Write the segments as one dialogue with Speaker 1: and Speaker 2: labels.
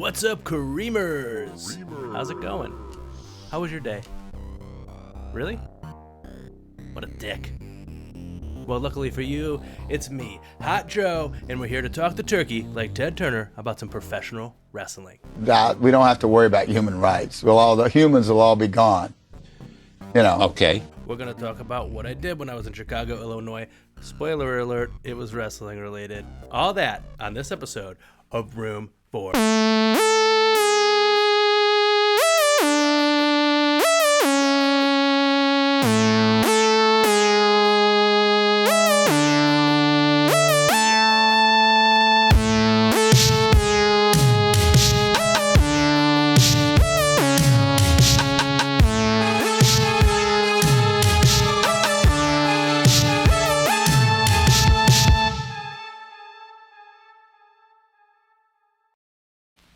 Speaker 1: What's up, Creamers? How's it going? How was your day? Really? What a dick. Well, luckily for you, it's me, Hot Joe, and we're here to talk the turkey, like Ted Turner, about some professional wrestling.
Speaker 2: We don't have to worry about human rights. The humans will all be gone. You know.
Speaker 3: Okay.
Speaker 1: We're going to talk about what I did when I was in Chicago, Illinois. Spoiler alert, it was wrestling related. All that on this episode of Room 4.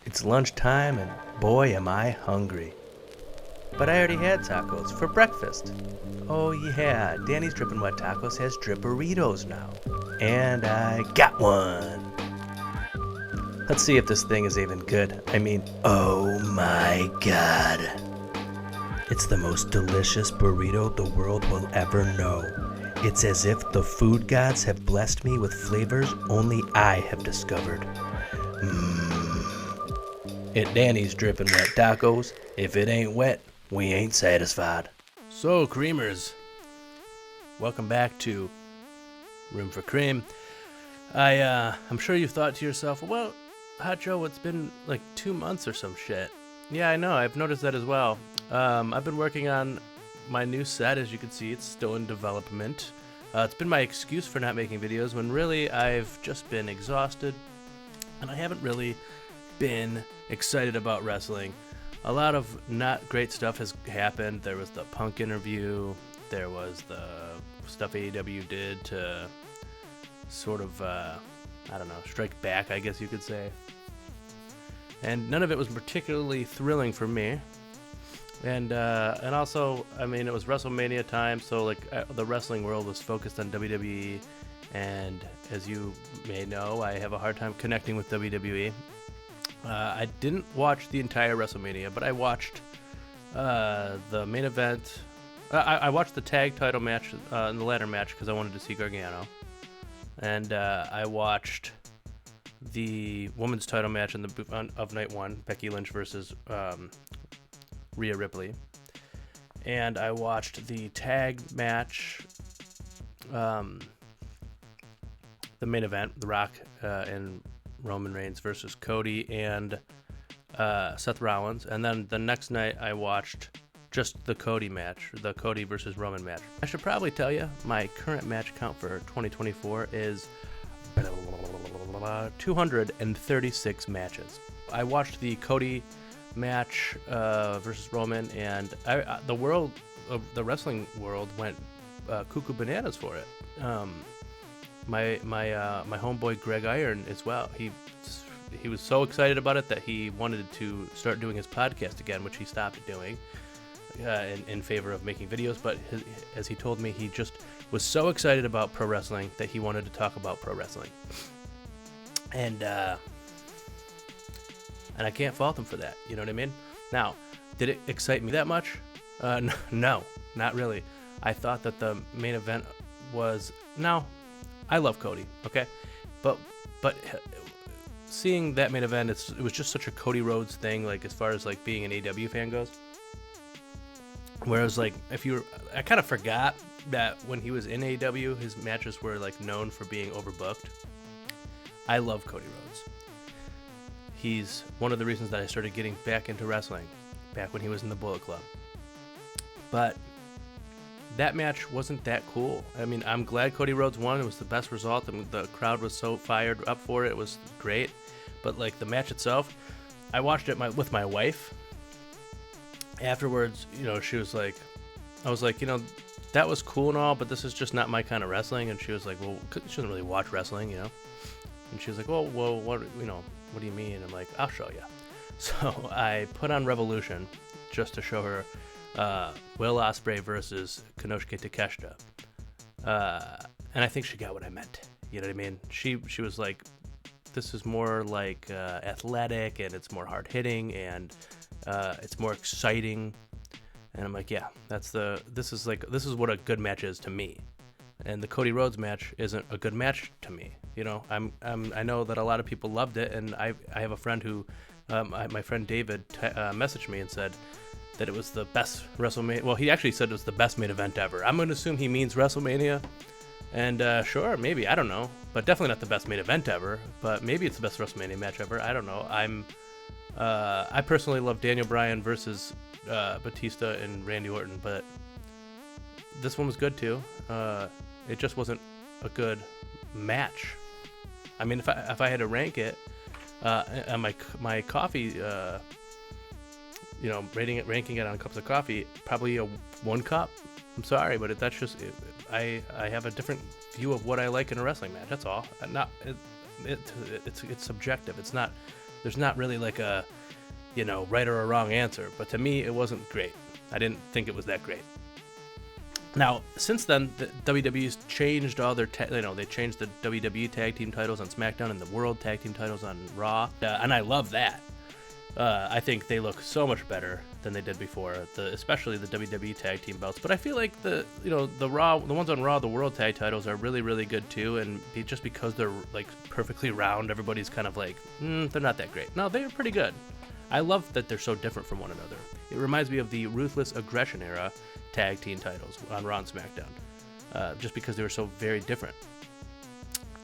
Speaker 1: It's lunchtime, and boy, am I hungry. But I already had tacos for breakfast. Oh yeah, Danny's Drippin' Wet Tacos has Dripperitos now. And I got one. Let's see if this thing is even good. I mean, oh my god. It's the most delicious burrito the world will ever know. It's as if the food gods have blessed me with flavors only I have discovered. At Danny's Drippin' Wet Tacos, if it ain't wet, we ain't satisfied. So, Creamers, welcome back to Room for Cream. I'm sure you've thought to yourself, well, Hot Joe, it's been like 2 months or some shit. Yeah, I know, I've noticed that as well. I've been working on my new set, as you can see, it's still in development. It's been my excuse for not making videos when really I've just been exhausted and I haven't really been excited about wrestling. A lot of not great stuff has happened. There was the Punk interview. There was the stuff AEW did to sort of, strike back, I guess you could say. And none of it was particularly thrilling for me. And also, I mean, it was WrestleMania time, so the wrestling world was focused on WWE. And as you may know, I have a hard time connecting with WWE. I didn't watch the entire WrestleMania, but I watched the main event. I watched the tag title match in the ladder match because I wanted to see Gargano. And I watched the women's title match of night one, Becky Lynch versus Rhea Ripley. And I watched the tag match, the main event, The Rock and Roman Reigns versus Cody and Seth Rollins. And then the next night I watched just the Cody match, the Cody versus Roman match. I should probably tell you my current match count for 2024 is 236 matches. I watched the Cody match versus Roman, and the wrestling world went cuckoo bananas for it. My homeboy Greg Iron as well. He was so excited about it that he wanted to start doing his podcast again, which he stopped doing in favor of making videos. But as he told me, he just was so excited about pro wrestling that he wanted to talk about pro wrestling. And I can't fault him for that. You know what I mean? Now, did it excite me that much? No, not really. I thought that the main event was I love Cody, okay? But seeing that main event, it was just such a Cody Rhodes thing, like as far as like being an AEW fan goes. Whereas I kind of forgot that when he was in AEW, his matches were like known for being overbooked. I love Cody Rhodes. He's one of the reasons that I started getting back into wrestling, back when he was in the Bullet Club. But that match wasn't that cool. I mean, I'm glad Cody Rhodes won. It was the best result. I mean, the crowd was so fired up for it. It was great. But like the match itself, I watched it with my wife. Afterwards, she was like, I was like, that was cool and all, but this is just not my kind of wrestling. And she was like, well, she doesn't really watch wrestling, And she was like, well, what do you mean? And I'm like, I'll show you. So I put on Revolution just to show her Will Ospreay versus Konosuke Takeshita. And I think she got what I meant. You know what I mean? She was like, this is more like athletic, and it's more hard hitting, and it's more exciting. And I'm like, yeah, this is what a good match is to me. And the Cody Rhodes match isn't a good match to me. You know, I know that a lot of people loved it, and I have a friend who, my friend David, messaged me and said that it was the best WrestleMania. Well, he actually said it was the best main event ever. I'm going to assume he means WrestleMania. And sure, maybe, I don't know, but definitely not the best main event ever. But maybe it's the best WrestleMania match ever. I don't know. I personally love Daniel Bryan versus Batista and Randy Orton, but this one was good too. It just wasn't a good match. I mean, if I had to rank it on my coffee, ranking it on cups of coffee, probably a 1 cup. I'm sorry, but that's just it. I have a different view of what I like in a wrestling match. That's all. It's subjective. It's not. There's not really like a, right or a wrong answer. But to me, it wasn't great. I didn't think it was that great. Now, since then, the WWE's changed all their, they changed the WWE Tag Team titles on SmackDown and the World Tag Team titles on Raw, and I love that. I think they look so much better than they did before, especially the WWE Tag Team belts. But I feel like the ones on Raw, the World Tag titles are really, really good too. And just because they're like perfectly round, everybody's kind of like, they're not that great. No, they're pretty good. I love that they're so different from one another. It reminds me of the Ruthless Aggression era Tag Team titles on Raw and SmackDown, just because they were so very different.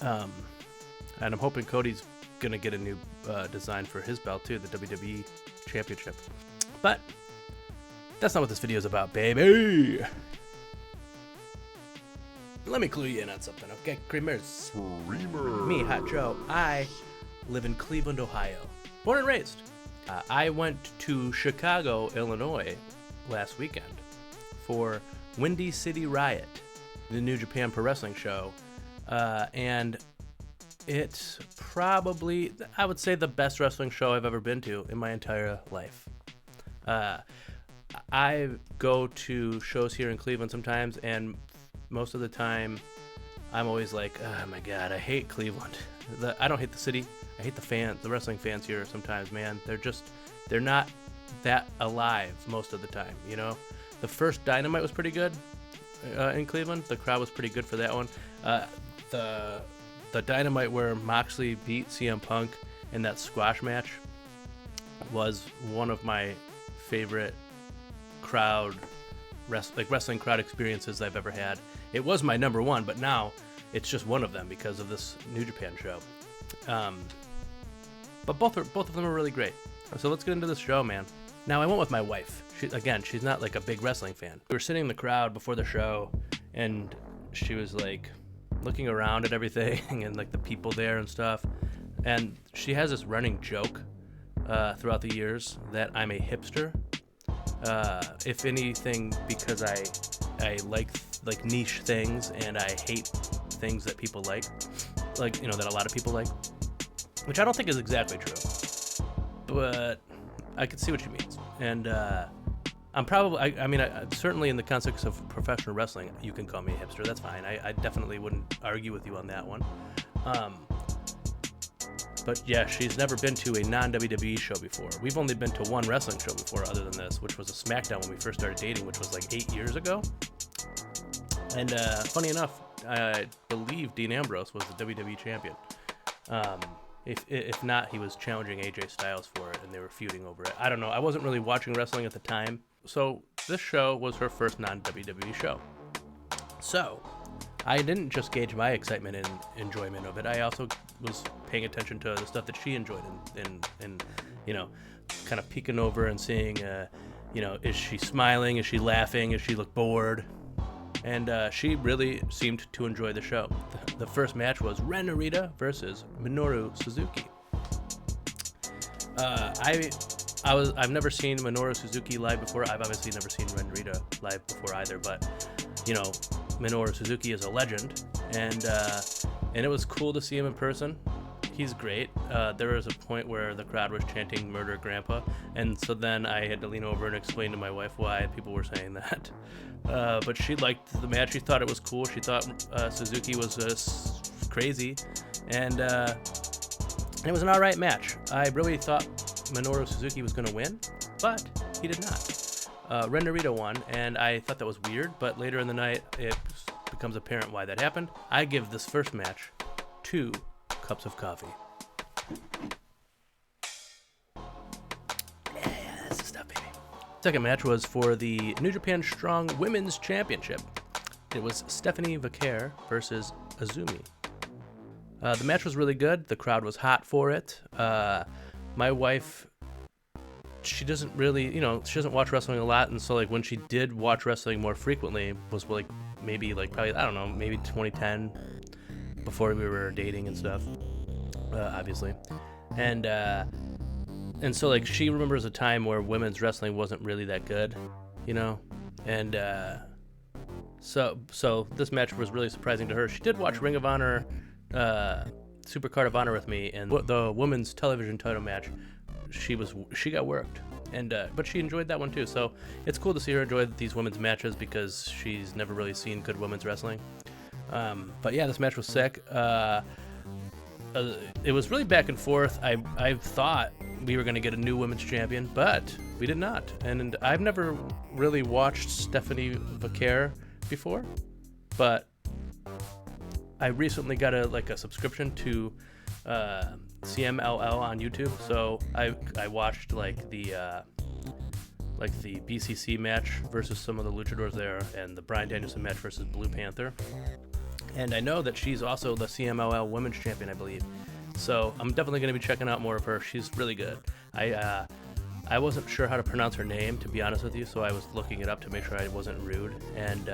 Speaker 1: And I'm hoping Cody's gonna get a new design for his belt too, the WWE Championship. But that's not what this video is about, baby. Let me clue you in on something, okay, creamers? Me, Hot Joe. I live in Cleveland, Ohio. Born and raised. I went to Chicago, Illinois last weekend for Windy City Riot, the New Japan Pro Wrestling show, and it's probably, I would say, the best wrestling show I've ever been to in my entire life. I go to shows here in Cleveland sometimes, and most of the time, I'm always like, oh my God, I hate Cleveland. I don't hate the city. I hate the fans, the wrestling fans here sometimes, man. They're not that alive most of the time, The first Dynamite was pretty good in Cleveland. The crowd was pretty good for that one. The Dynamite where Moxley beat CM Punk in that squash match was one of my favorite wrestling crowd experiences I've ever had. It was my number one, but now it's just one of them because of this New Japan show. But both of them are really great. So let's get into this show, man. Now, I went with my wife. She's not like a big wrestling fan. We were sitting in the crowd before the show, and she was like looking around at everything and like the people there and stuff. And she has this running joke throughout the years that I'm a hipster. If anything, because I like niche things, and I hate things that people like that a lot of people like, which I don't think is exactly true, but I can see what she means. And I'm probably, certainly in the context of professional wrestling, you can call me a hipster. That's fine. I definitely wouldn't argue with you on that one. But yeah, she's never been to a non-WWE show before. We've only been to one wrestling show before other than this, which was a SmackDown when we first started dating, which was like 8 years ago. And funny enough, I believe Dean Ambrose was the WWE champion. If not, he was challenging AJ Styles for it, and they were feuding over it. I don't know. I wasn't really watching wrestling at the time. So this show was her first non-WWE show. So I didn't just gauge my excitement and enjoyment of it. I also was paying attention to the stuff that she enjoyed and kind of peeking over and seeing, is she smiling? Is she laughing? Does she look bored? And she really seemed to enjoy the show. The first match was Ren Narita versus Minoru Suzuki. I've never seen Minoru Suzuki live before. I've obviously never seen Ren Narita live before either, but Minoru Suzuki is a legend, and it was cool to see him in person. He's great. There was a point where the crowd was chanting "Murder Grandpa," and so then I had to lean over and explain to my wife why people were saying that. But she liked the match. She thought it was cool. She thought Suzuki was crazy, and And it was an alright match. I really thought Minoru Suzuki was going to win, but he did not. Ren Narita won, and I thought that was weird, but later in the night it becomes apparent why that happened. I give this first match 2 cups of coffee. Yeah, that's the stuff, baby. Second match was for the New Japan Strong Women's Championship. It was Stephanie Vaquer versus Azumi. The match was really good. The crowd was hot for it. My wife, she doesn't really, she doesn't watch wrestling a lot, and so like when she did watch wrestling more frequently was like maybe like probably, I don't know, maybe 2010, before we were dating and stuff, obviously. And so like she remembers a time where women's wrestling wasn't really that good, and so this match was really surprising to her. She did watch Ring of Honor, Super Card of Honor with me, and the women's television title match, she got worked, and but she enjoyed that one too. So it's cool to see her enjoy these women's matches because she's never really seen good women's wrestling. But yeah, this match was sick. It was really back and forth. I thought we were going to get a new women's champion, but we did not. And I've never really watched Stephanie Vaquer before, but I recently got a subscription to CMLL on YouTube, so I watched the BCC match versus some of the luchadors there, and the Bryan Danielson match versus Blue Panther. And I know that she's also the CMLL Women's Champion, I believe. So I'm definitely going to be checking out more of her. She's really good. I wasn't sure how to pronounce her name, to be honest with you, so I was looking it up to make sure I wasn't rude. And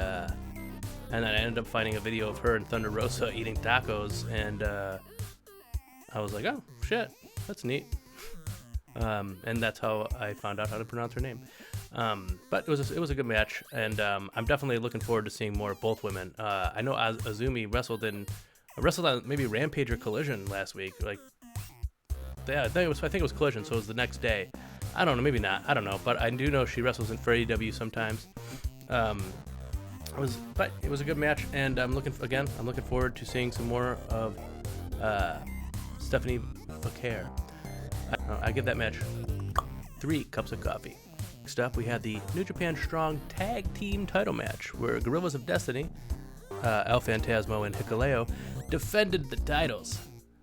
Speaker 1: then I ended up finding a video of her and Thunder Rosa eating tacos, and I was like, oh, shit, that's neat. And that's how I found out how to pronounce her name. But it was a good match, and I'm definitely looking forward to seeing more of both women. I know Azumi wrestled on maybe Rampage or Collision last week. Like, yeah, I think it was Collision, so it was the next day. I don't know, maybe not. I don't know, but I do know she wrestles for AEW sometimes. But it was a good match, and I'm looking forward to seeing some more of Stephanie Vaquer. I give that match 3 cups of coffee. Next up, we had the New Japan Strong Tag Team title match, where Guerrillas of Destiny, El Phantasmo and Hikuleo, defended the titles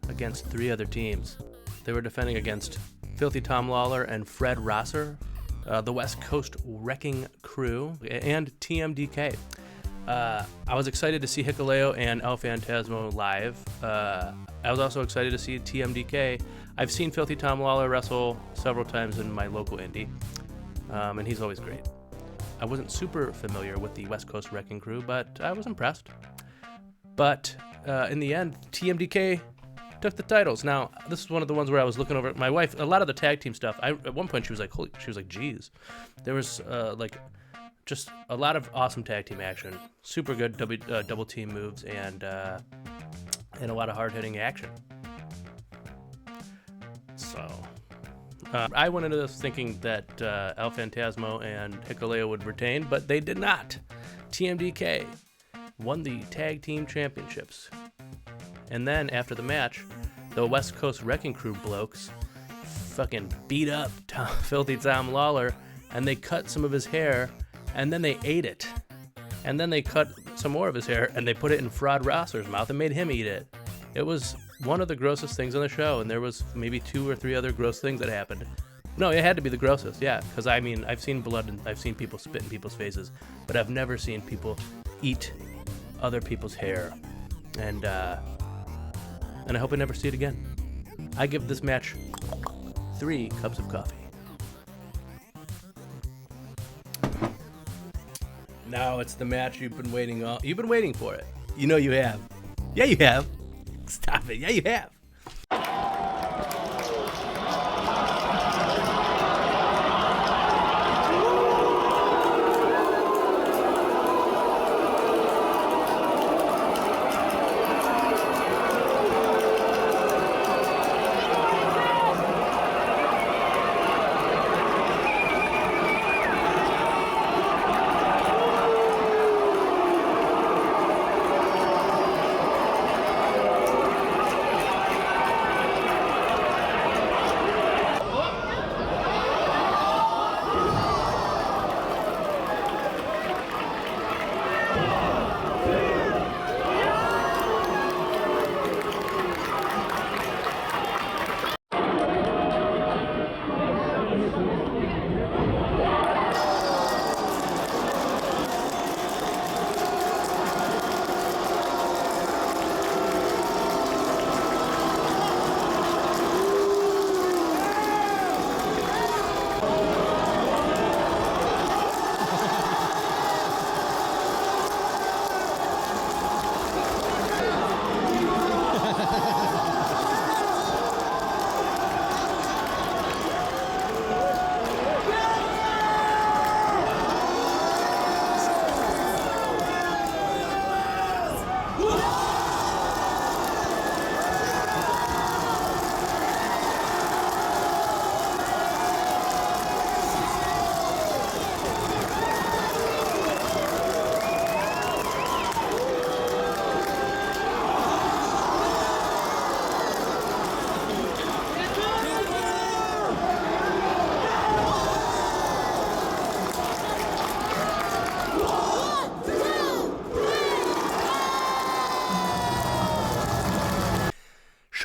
Speaker 1: against 3 other teams. They were defending against Filthy Tom Lawler and Fred Rosser, the West Coast Wrecking Crew, and TMDK. I was excited to see Hikuleo and El Phantasmo live. I was also excited to see TMDK. I've seen Filthy Tom Lawler wrestle several times in my local indie, and he's always great. I wasn't super familiar with the West Coast Wrecking Crew, but I was impressed. But in the end, TMDK took the titles. Now, this is one of the ones where I was looking over my wife. A lot of the tag team stuff. At one point, she was like, "Geez," there was just a lot of awesome tag team action, super good double team moves, and a lot of hard hitting action. So I went into this thinking that El Phantasmo and Hikuleo would retain, but they did not. TMDK won the tag team championships. And then after the match, the West Coast Wrecking Crew blokes fucking beat up Filthy Tom Lawler, and they cut some of his hair, and then they ate it. And then they cut some more of his hair, and they put it in Fred Rosser's mouth and made him eat it. It was one of the grossest things on the show, and there was maybe 2 or 3 other gross things that happened. No, it had to be the grossest, yeah, because I mean, I've seen blood and I've seen people spit in people's faces, but I've never seen people eat other people's hair, and I hope I never see it again. I give this match 3 cups of coffee. Now it's the match you've been waiting on. You've been waiting for it. You know you have. Yeah, you have. Stop it. Yeah, you have.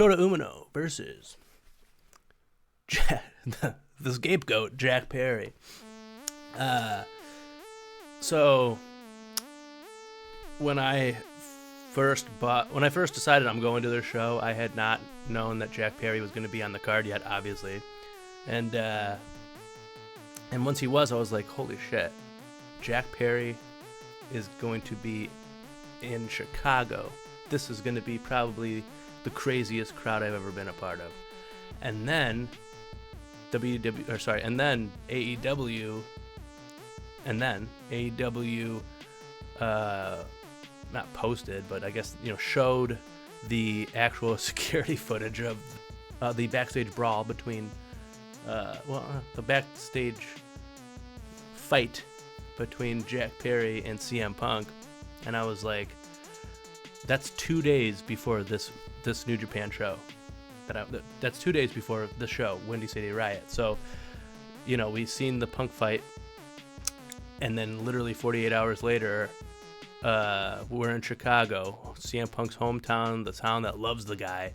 Speaker 1: Shota Umino versus the scapegoat, Jack Perry. So when I first decided I'm going to their show, I had not known that Jack Perry was going to be on the card yet, obviously. And once he was, I was like, holy shit, Jack Perry is going to be in Chicago. This is going to be probably the craziest crowd I've ever been a part of. And then AEW, not posted, but I guess, showed the actual security footage of the backstage brawl between, the backstage fight between Jack Perry and CM Punk. And I was like, that's 2 days before this New Japan show. That's 2 days before the show, Windy City Riot. So, we've seen the Punk fight, and then literally 48 hours later, we're in Chicago, CM Punk's hometown, the town that loves the guy,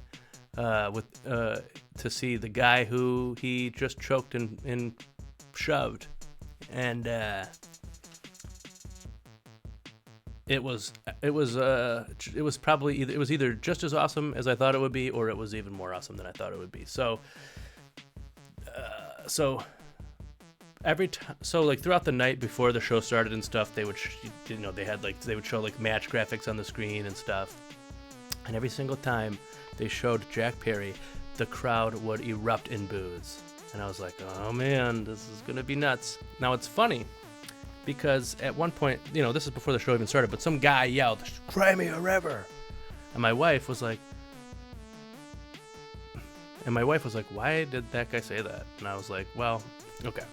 Speaker 1: to see the guy who he just choked and shoved, and it was either just as awesome as I thought it would be, or it was even more awesome than I thought it would be. So throughout the night before the show started and stuff, they would they would show like match graphics on the screen and stuff, and every single time they showed Jack Perry, the crowd would erupt in boos, and I was like, oh man, this is gonna be nuts. Now it's funny because at one point, this is before the show even started, but some guy yelled, "Cry me a river," and my wife was like, why did that guy say that? And I was like, well, okay.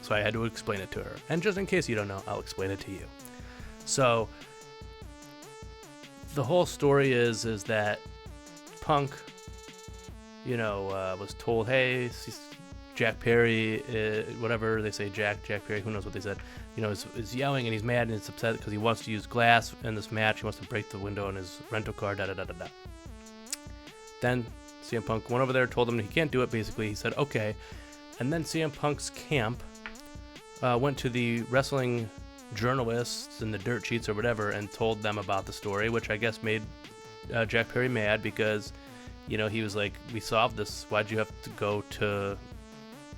Speaker 1: So I had to explain it to her. And just in case you don't know, I'll explain it to you. So the whole story is that Punk, was told, hey, Jack Perry, whatever they say, Jack Perry, who knows what they said, is yelling and he's mad and he's upset because he wants to use glass in this match. He wants to break the window in his rental car, da-da-da-da-da. Then CM Punk went over there, told him he can't do it, basically. He said, okay. And then CM Punk's camp went to the wrestling journalists and the dirt sheets or whatever and told them about the story, which I guess made Jack Perry mad because, he was like, we solved this. Why'd you have to go to,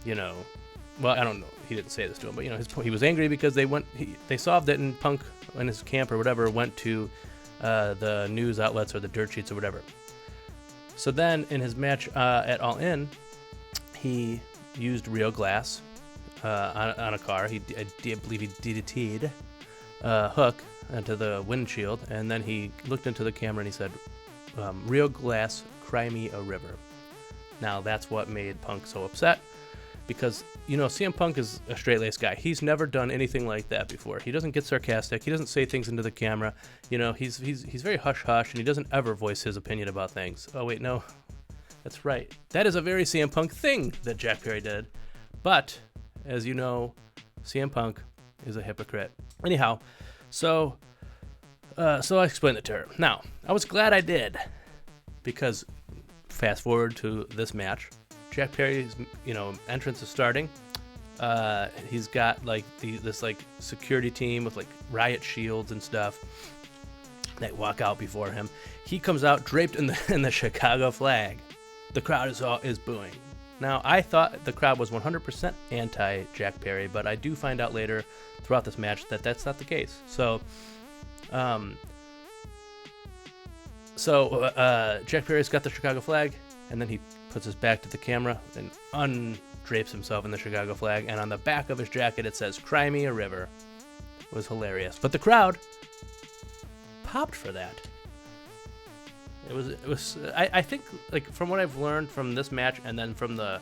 Speaker 1: well, I don't know. He didn't say this to him, but, he was angry because they solved it, and Punk and his camp or whatever went to the news outlets or the dirt sheets or whatever. So then in his match at All In, he used real glass on a car. I believe he DDT'd Hook into the windshield, and then he looked into the camera and he said, real glass, cry me a river. Now that's what made Punk so upset, because CM Punk is a straight-laced guy. He's never done anything like that before. He doesn't get sarcastic. He doesn't say things into the camera. He's very hush-hush, and he doesn't ever voice his opinion about things. Oh wait, no, that's right. That is a very CM Punk thing that Jack Perry did. But as you know, CM Punk is a hypocrite. Anyhow, so I explained it to her. Now, I was glad I did, because fast forward to this match. Jack Perry's, entrance is starting. He's got this security team with riot shields and stuff that walk out before him. He comes out draped in the Chicago flag. The crowd is booing. Now, I thought the crowd was 100% anti Jack Perry, but I do find out later throughout this match that that's not the case. So Jack Perry's got the Chicago flag, and then he puts his back to the camera and undrapes himself in the Chicago flag, and on the back of his jacket it says, "Cry me a river." It was hilarious. But the crowd popped for that. It was I think, from what I've learned from this match, and then from the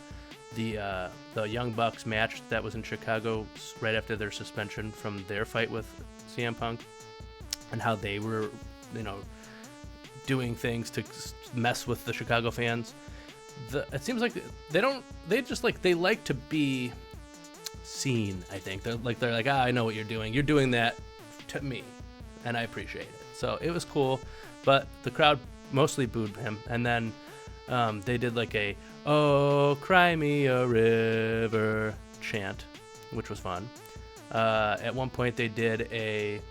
Speaker 1: Young Bucks match that was in Chicago right after their suspension from their fight with CM Punk, and how they were, doing things to mess with the Chicago fans. It seems like they like to be seen. I think they're like, I know what you're doing. You're doing that to me, and I appreciate it. So it was cool, but the crowd mostly booed him. And then they did like a "Oh, cry me a river" chant, which was fun. At one point they did a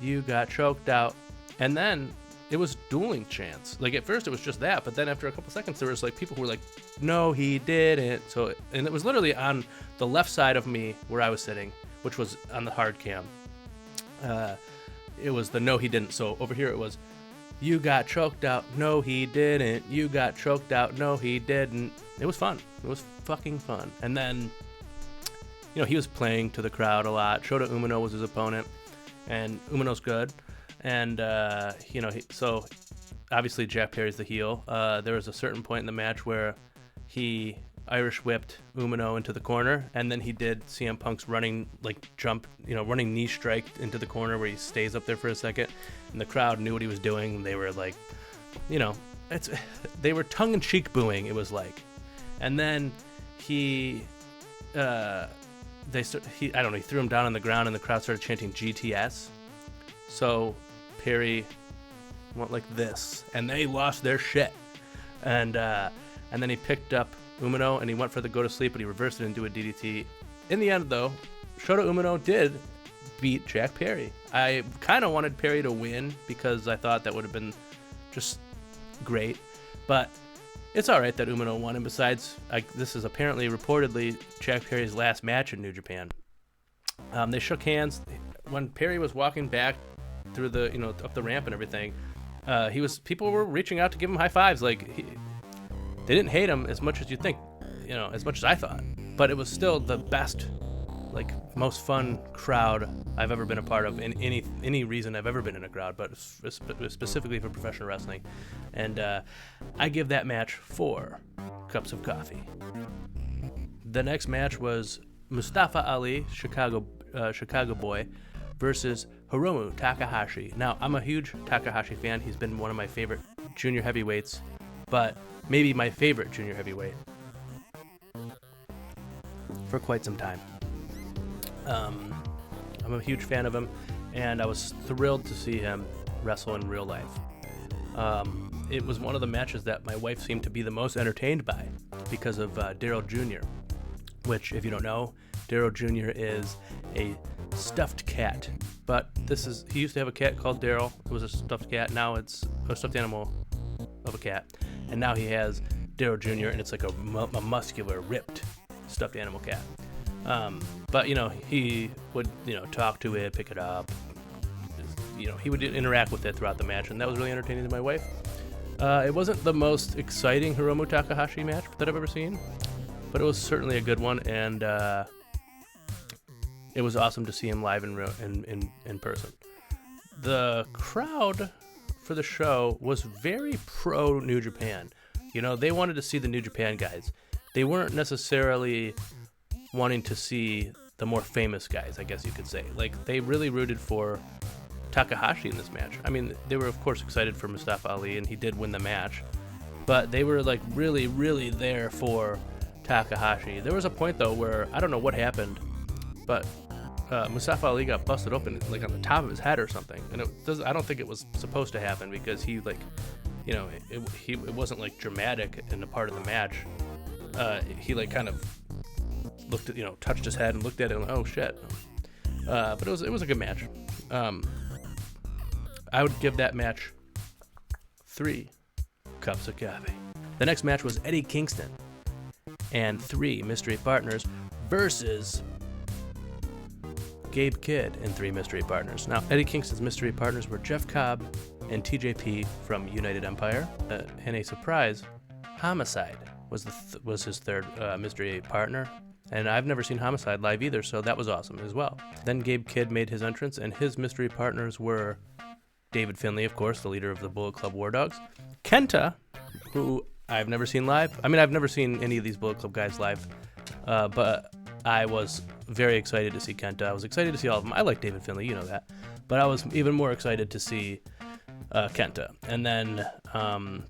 Speaker 1: "You got choked out," and then it was dueling chants. Like at first it was just that, but then after a couple seconds there was like people who were like, "No, he didn't." So, and it was literally on the left side of me where I was sitting, which was on the hard cam. It was the "No, he didn't." So over here it was, "You got choked out." "No, he didn't." "You got choked out." "No, he didn't." It was fun. It was fucking fun. And then, you know, he was playing to the crowd a lot. Shota Umino was his opponent, and Umino's good. And, you know, so obviously Jack Perry's the heel. There was a certain point in the match where he Irish whipped Umino into the corner, and then he did CM Punk's running, like, jump, you know, running knee strike into the corner where he stays up there for a second. And the crowd knew what he was doing. They were like, you know, they were tongue-in-cheek booing, it was like. And then he threw him down on the ground, and the crowd started chanting GTS. So Perry went like this, and they lost their shit. And then he picked up Umino, and he went for the go to sleep, but he reversed it into a DDT. In the end, though, Shota Umino did beat Jack Perry. I kind of wanted Perry to win because I thought that would have been just great, but it's all right that Umino won. And besides, this is apparently reportedly Jack Perry's last match in New Japan. They shook hands when Perry was walking back through the, you know, up the ramp and everything. People were reaching out to give him high fives. Like, they didn't hate him as much as you think, you know, as much as I thought. But it was still the best, like, most fun crowd I've ever been a part of in any reason I've ever been in a crowd, but specifically for professional wrestling. And I give that match 4 cups of coffee. The next match was Mustafa Ali, Chicago boy, versus Hiromu Takahashi. Now, I'm a huge Takahashi fan. He's been one of my favorite junior heavyweights, but maybe my favorite junior heavyweight for quite some time. I'm a huge fan of him, and I was thrilled to see him wrestle in real life. It was one of the matches that my wife seemed to be the most entertained by because of Daryl Jr., which, if you don't know, Daryl Jr. is a stuffed cat. But he used to have a cat called Daryl. It was a stuffed cat. Now it's a stuffed animal of a cat. And now he has Daryl Jr., and it's like a muscular, ripped stuffed animal cat. But, you know, he would, you know, talk to it, pick it up. You know, he would interact with it throughout the match, and that was really entertaining to my wife. It wasn't the most exciting Hiromu Takahashi match that I've ever seen, but it was certainly a good one, and it was awesome to see him live in person. The crowd for the show was very pro New Japan. You know, they wanted to see the New Japan guys. They weren't necessarily wanting to see the more famous guys, I guess you could say. Like, they really rooted for Takahashi in this match. I mean, they were of course excited for Mustafa Ali, and he did win the match, but they were like really, really there for Takahashi. There was a point though where I don't know what happened, but Mustafa Ali got busted open like on the top of his head or something, and I don't think it was supposed to happen because he, like, you know, it wasn't like dramatic in the part of the match. He like kind of looked at, you know, touched his head and looked at it and, oh shit. But it was a good match. I would give that match 3 cups of coffee. The next match was Eddie Kingston and 3 mystery partners versus Gabe Kidd and 3 mystery partners. Now, Eddie Kingston's mystery partners were Jeff Cobb and TJP from United Empire. And a surprise, Homicide was his third mystery partner. And I've never seen Homicide live either, so that was awesome as well. Then Gabe Kidd made his entrance, and his mystery partners were David Finlay, of course, the leader of the Bullet Club War Dogs. Kenta, who I've never seen live. I mean, I've never seen any of these Bullet Club guys live, but I was very excited to see Kenta. I was excited to see all of them. I like David Finlay, you know that. But I was even more excited to see Kenta. And then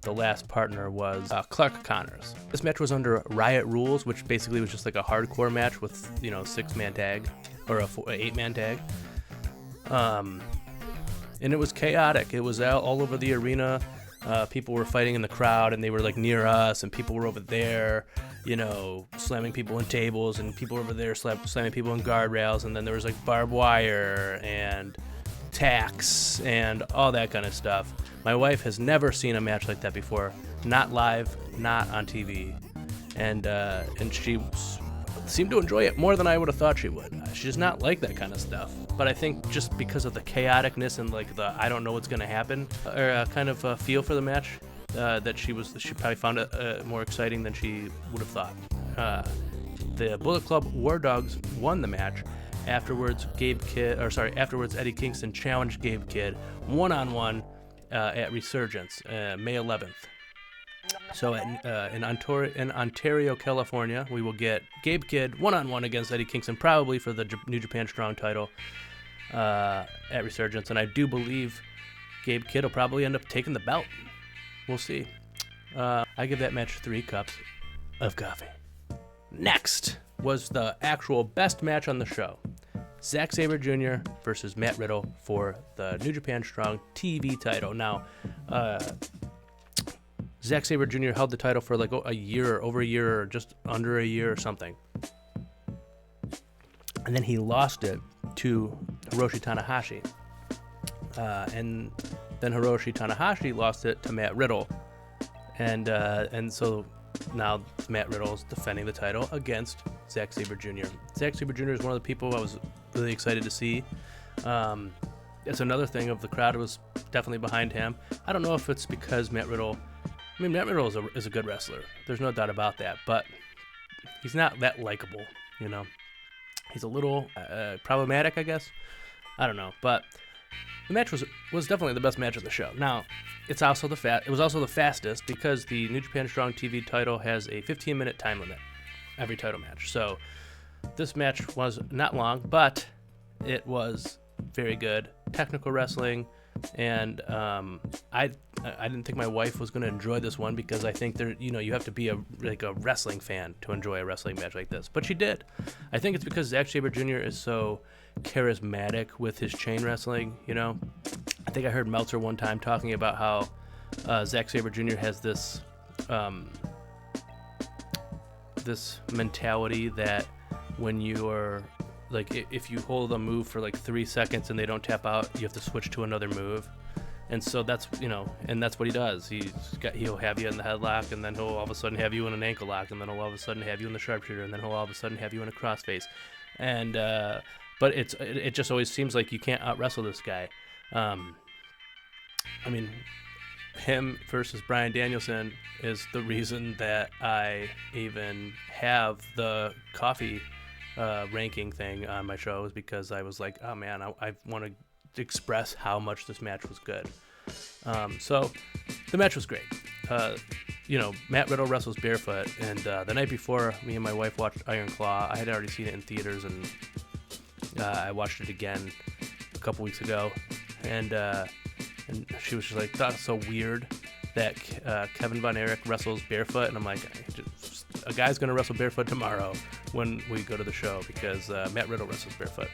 Speaker 1: the last partner was Clark Connors. This match was under Riot rules, which basically was just like a hardcore match with, you know, 6-man tag or a 8-man tag. And it was chaotic. It was all over the arena. People were fighting in the crowd, and they were like near us, and people were over there, slamming people in tables, and people over there slamming people in guardrails, and then there was like barbed wire and tacks and all that kind of stuff. My wife has never seen a match like that before, not live, not on TV, and she seemed to enjoy it more than I would have thought she would. She does not like that kind of stuff, but I think just because of the chaoticness and like the I don't know what's going to happen kind of feel for the match, that she probably found it more exciting than she would have thought. The Bullet Club War Dogs won the match. Afterwards, Eddie Kingston challenged Gabe Kidd one-on-one at Resurgence, May 11th. So in Ontario, California, we will get Gabe Kidd one-on-one against Eddie Kingston, probably for the New Japan Strong title at Resurgence. And I do believe Gabe Kidd will probably end up taking the belt. We'll see. I give that match 3 cups of coffee. Next was the actual best match on the show. Zack Sabre Jr. versus Matt Riddle for the New Japan Strong TV title. Now, Zack Sabre Jr. held the title for like over a year, or just under a year or something. And then he lost it to Hiroshi Tanahashi. And then Hiroshi Tanahashi lost it to Matt Riddle. And so now Matt Riddle is defending the title against Zack Sabre Jr. Zack Sabre Jr. is one of the people I was really excited to see. It's another thing of the crowd was definitely behind him. I don't know if it's because Matt Riddle is a good wrestler. There's no doubt about that, but he's not that likable, He's a little problematic, I guess. I don't know, but the match was definitely the best match of the show. Now, it was also the fastest because the New Japan Strong TV title has a 15-minute time limit every title match. So this match was not long, but it was very good. Technical wrestling, and I didn't think my wife was going to enjoy this one because I think you have to be a wrestling fan to enjoy a wrestling match like this. But she did. I think it's because Zack Sabre Jr. is so charismatic with his chain wrestling. I think I heard Meltzer one time talking about how Zack Sabre Jr. has this mentality that when you are if you hold a move for 3 seconds and they don't tap out, you have to switch to another move. And so that's what he does. He'll have you in the headlock, and then he'll all of a sudden have you in an ankle lock, and then he'll all of a sudden have you in the sharpshooter, and then he'll all of a sudden have you in a crossface. And but it just always seems like you can't out wrestle this guy. Him versus Bryan Danielson is the reason that I even have the coffee ranking thing on my show, is because I was like, oh man, I want to express how much this match was good. So the match was great. Matt Riddle wrestles barefoot, and the night before, me and my wife watched Iron Claw. I had already seen it in theaters, and I watched it again a couple weeks ago, and she was just like, that's so weird that Kevin Von Erich wrestles barefoot, and I'm like, a guy's gonna wrestle barefoot tomorrow when we go to the show, because Matt Riddle wrestles barefoot.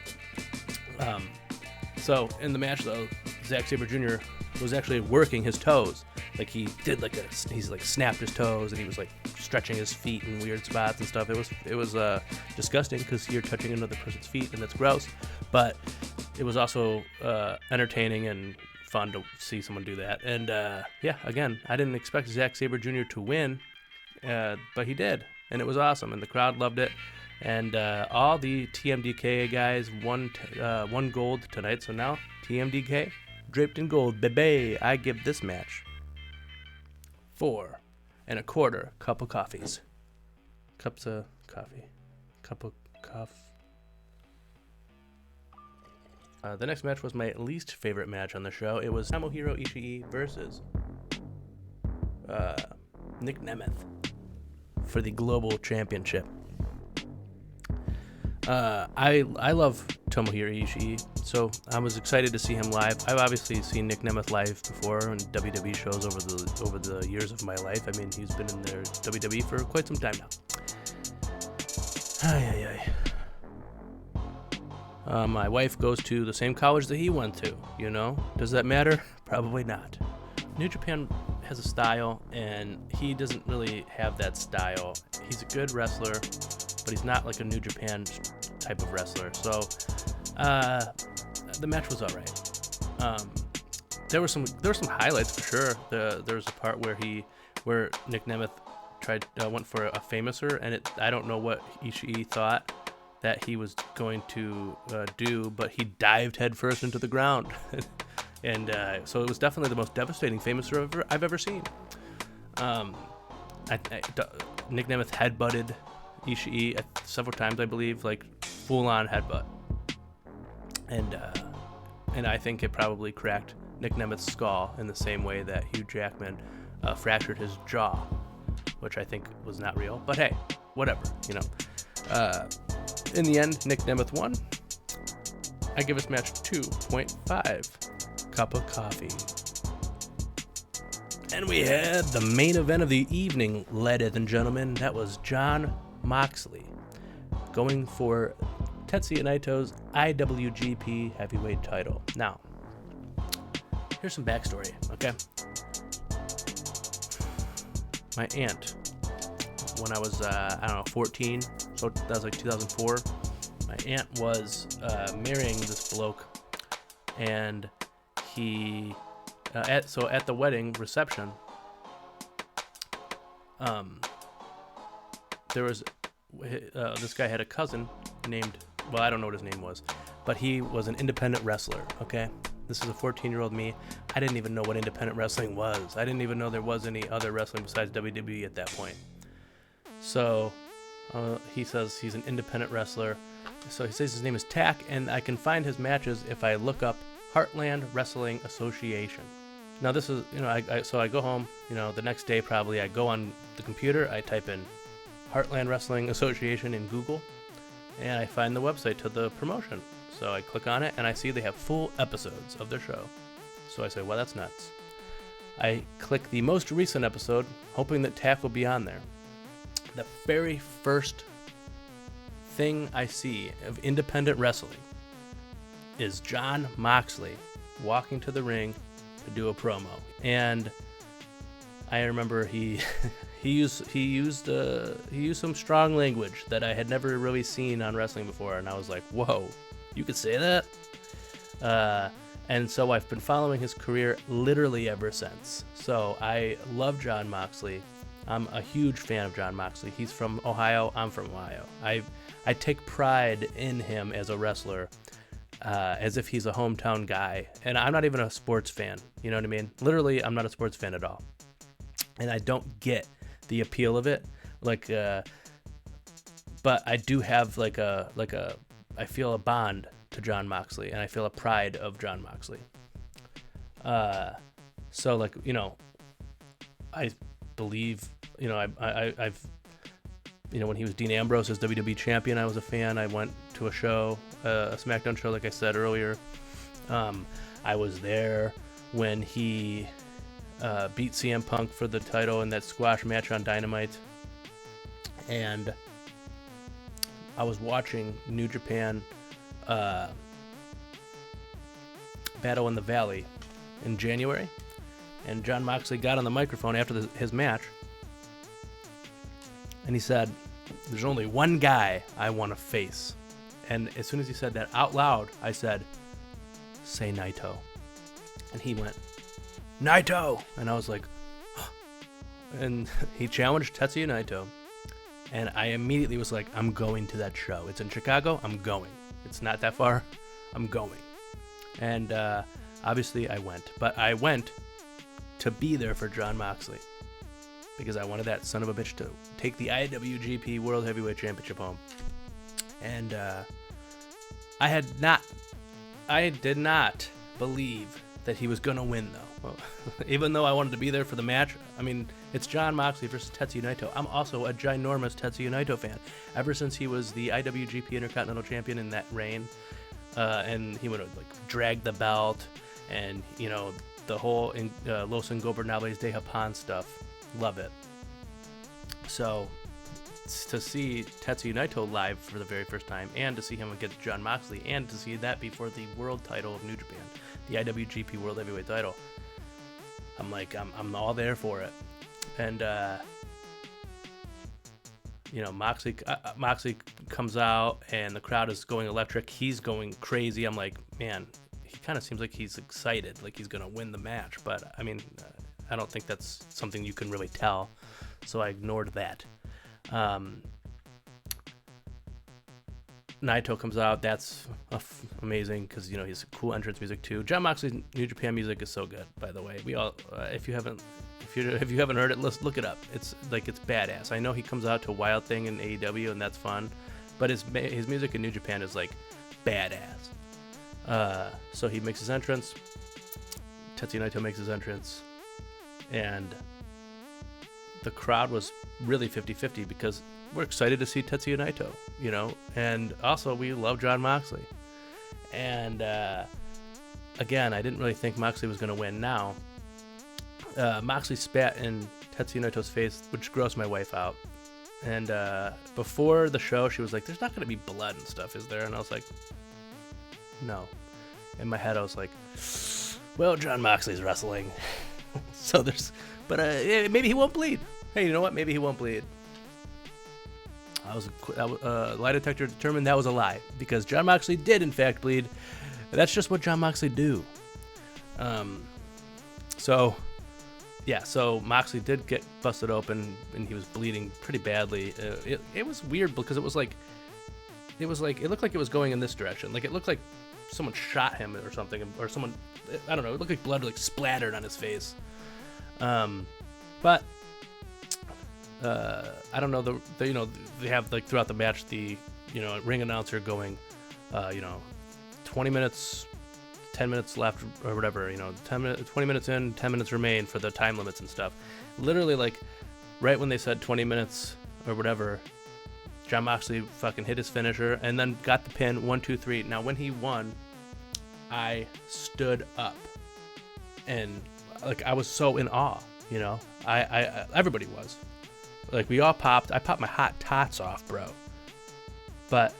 Speaker 1: So in the match though, Zack Sabre Jr. was actually working his toes. He did he's snapped his toes, and he was stretching his feet in weird spots and stuff. It was disgusting because you're touching another person's feet, and that's gross. But it was also entertaining and fun to see someone do that. And again, I didn't expect Zack Sabre Jr. to win, but he did, and it was awesome, and the crowd loved it. And all the TMDK guys won gold tonight, so now TMDK draped in gold, baby. I give this match 4 1/4 cup of coffees. Cups of coffee. Cup of coffee. The next match was my least favorite match on the show. It was Tomohiro Ishii versus Nick Nemeth for the Global Championship. I love Tomohiro Ishii, so I was excited to see him live. I've obviously seen Nick Nemeth live before on WWE shows over the years of my life. He's been in their WWE for quite some time now. My wife goes to the same college that he went to, Does that matter? Probably not. New Japan has a style, and he doesn't really have that style. He's a good wrestler, but he's not like a New Japan type of wrestler. So the match was all right. There were some highlights for sure. There was a part where Nick Nemeth went for a famouser, and I don't know what Ishii thought that he was going to do, but he dived headfirst into the ground. And so it was definitely the most devastating famouser I've ever seen. Nick Nemeth headbutted Ishii several times, I believe, like full-on headbutt. And I think it probably cracked Nick Nemeth's skull in the same way that Hugh Jackman fractured his jaw, which I think was not real. But hey, whatever, you know. In the end, Nick Nemeth won. I give this match 2.5 cup of coffee. And we had the main event of the evening, ladies and gentlemen. That was Jon Moxley going for Tetsuya Naito's IWGP Heavyweight title. Now, here's some backstory, okay? My aunt, when I was, 14, so that was like 2004, my aunt was marrying this bloke, and he, at the wedding reception, there was, this guy had a cousin named, well, I don't know what his name was, but he was an independent wrestler, okay? This is a 14-year-old me. I didn't even know what independent wrestling was. I didn't even know there was any other wrestling besides WWE at that point. So he says he's an independent wrestler. So he says his name is Tack, and I can find his matches if I look up Heartland Wrestling Association. Now this is, so I go home, the next day probably, I go on the computer, I type in Heartland Wrestling Association in Google, and I find the website to the promotion. So I click on it, and I see they have full episodes of their show. So I say, well, that's nuts. I click the most recent episode, hoping that Tack will be on there. The very first thing I see of independent wrestling is Jon Moxley walking to the ring to do a promo. And I remember he used some strong language that I had never really seen on wrestling before, and I was like, whoa, you could say that? And so I've been following his career literally ever since. So I love Jon Moxley. I'm a huge fan of Jon Moxley. He's from Ohio. I'm from Ohio. I take pride in him as a wrestler, as if he's a hometown guy. And I'm not even a sports fan. You know what I mean? Literally, I'm not a sports fan at all. And I don't get the appeal of it. But I do have I feel a bond to Jon Moxley, and I feel a pride of Jon Moxley. So I believe, I've, when he was Dean Ambrose as WWE champion, I was a fan. I went to a show, a SmackDown show, like I said earlier. I was there when he beat CM Punk for the title in that squash match on Dynamite. And I was watching New Japan Battle in the Valley in January, and Jon Moxley got on the microphone after his match, and he said, there's only one guy I want to face. And as soon as he said that out loud, I said, say Naito. And he went, Naito! And I was like, huh. And he challenged Tetsuya Naito. And I immediately was like, I'm going to that show. It's in Chicago. I'm going. It's not that far. I'm going. And obviously I went. But I went to be there for Jon Moxley, because I wanted that son of a bitch to take the IWGP World Heavyweight Championship home. And I did not believe that he was going to win, though. Well, even though I wanted to be there for the match, I mean, it's Jon Moxley versus Tetsuya Naito. I'm also a ginormous Tetsuya Naito fan. Ever since he was the IWGP Intercontinental Champion in that reign, and he would drag the belt, and the whole Los Ingobernables de Japón stuff. Love it. So to see Tetsuya Naito live for the very first time, and to see him against Jon Moxley, and to see that before the world title of New Japan, the IWGP World Heavyweight title, I'm like, I'm all there for it. And Moxley comes out and the crowd is going electric. He's going crazy. I'm like, man, he kind of seems like he's excited, like he's gonna win the match. But I mean, I don't think that's something you can really tell, so I ignored that. Naito comes out. That's amazing because he's cool entrance music too. Jon Moxley's New Japan music is so good. By the way, we all if you haven't heard it, let's look it up. It's badass. I know he comes out to Wild Thing in AEW and that's fun, but his music in New Japan is like badass. So he makes his entrance. Tetsuya Naito makes his entrance, and the crowd was really 50-50 because we're excited to see Tetsuya Naito, and also we love Jon Moxley. And again, I didn't really think Moxley was going to win. Now, Moxley spat in Tetsuya Naito's face, which grossed my wife out. And before the show, she was like, "There's not going to be blood and stuff, is there?" And I was like, "No." In my head, I was like, "Well, Jon Moxley's wrestling, so but maybe he won't bleed. Hey, you know what? Maybe he won't bleed." Lie detector determined that was a lie because Jon Moxley did in fact bleed. That's just what Jon Moxley do. So Moxley did get busted open and he was bleeding pretty badly. It was weird because it looked like it was going in this direction. Like it looked like someone shot him or something, or someone, I don't know. It looked like blood like splattered on his face. But I don't know. They have like throughout the match the ring announcer going, 20 minutes, 10 minutes left or whatever. 20 minutes in, 10 minutes remain for the time limits and stuff. Literally like right when they said 20 minutes or whatever, Jon Moxley fucking hit his finisher and then got the pin 1, 2, 3. Now when he won, I stood up and like I was so in awe. I everybody was. Like we all popped. I popped my hot tots off, bro. But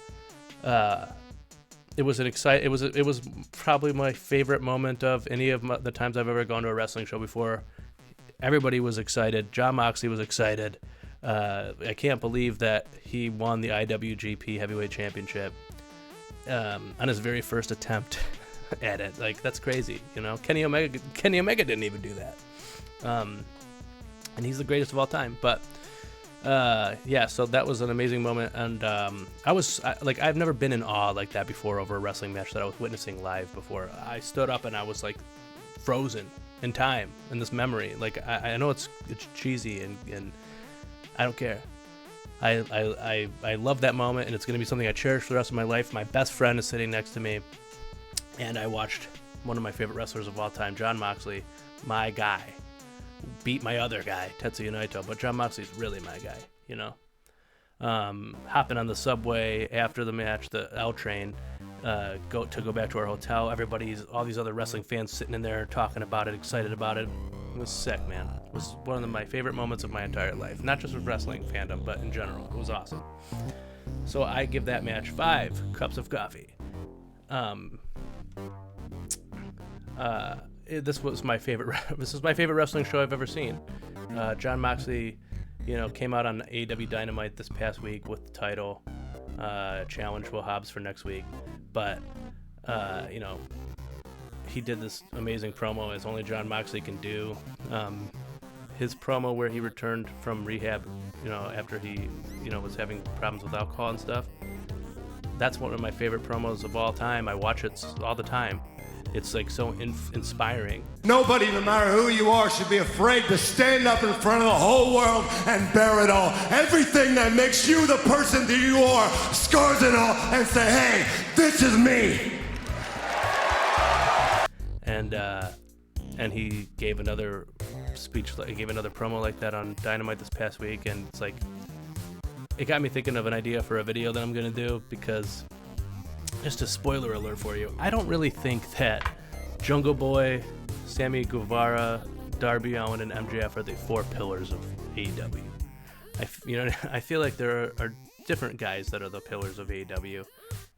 Speaker 1: it was It was probably my favorite moment of any of the times I've ever gone to a wrestling show before. Everybody was excited. Jon Moxley was excited. I can't believe that he won the IWGP Heavyweight Championship on his very first attempt at it. Like that's crazy. Kenny Omega didn't even do that. And he's the greatest of all time. But so that was an amazing moment, and I've never been in awe like that before over a wrestling match that I was witnessing live before. I stood up and I was like frozen in time in this memory. Like I know it's cheesy and I don't care. I love that moment, and it's gonna be something I cherish for the rest of my life. My best friend is sitting next to me, and I watched one of my favorite wrestlers of all time, Jon Moxley, my guy, beat my other guy, Tetsuya Naito, but Jon Moxley's really my guy, Hopping on the subway after the match, the L train, go back to our hotel. All these other wrestling fans sitting in there talking about it, excited about it. It was sick, man. It was one of my favorite moments of my entire life, not just with wrestling fandom, but in general. It was awesome. So I give that match 5 cups of coffee. This was my favorite. This is my favorite wrestling show I've ever seen. Jon Moxley, came out on AEW Dynamite this past week with the title. Challenge Will Hobbs for next week, but he did this amazing promo as only Jon Moxley can do. His promo where he returned from rehab, after he, was having problems with alcohol and stuff. That's one of my favorite promos of all time. I watch it all the time. It's like so inspiring.
Speaker 3: Nobody, no matter who you are, should be afraid to stand up in front of the whole world and bear it all. Everything that makes you the person that you are, scars and all, and say, hey, this is me.
Speaker 1: And he gave another speech, he gave another promo like that on Dynamite this past week, and it's like, it got me thinking of an idea for a video that I'm gonna do, because just a spoiler alert for you, I don't really think that Jungle Boy, Sammy Guevara, Darby Allin, and MJF are the 4 pillars of AEW. I feel like there are different guys that are the pillars of AEW,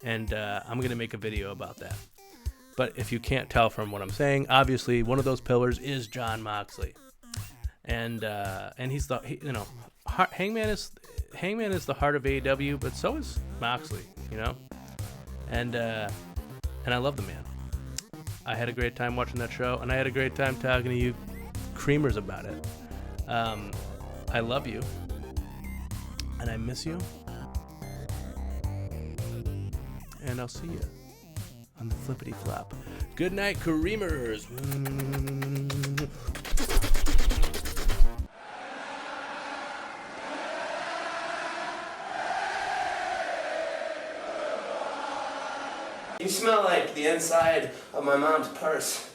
Speaker 1: and I'm gonna make a video about that. But if you can't tell from what I'm saying, obviously one of those pillars is Jon Moxley, and he's Hangman is the heart of AEW, but so is Moxley, and I love the man. I had a great time watching that show, and I had a great time talking to you creamers about it. I love you, and I miss you, and I'll see you on the flippity flop. Good night, creamers.
Speaker 4: You smell like the inside of my mom's purse.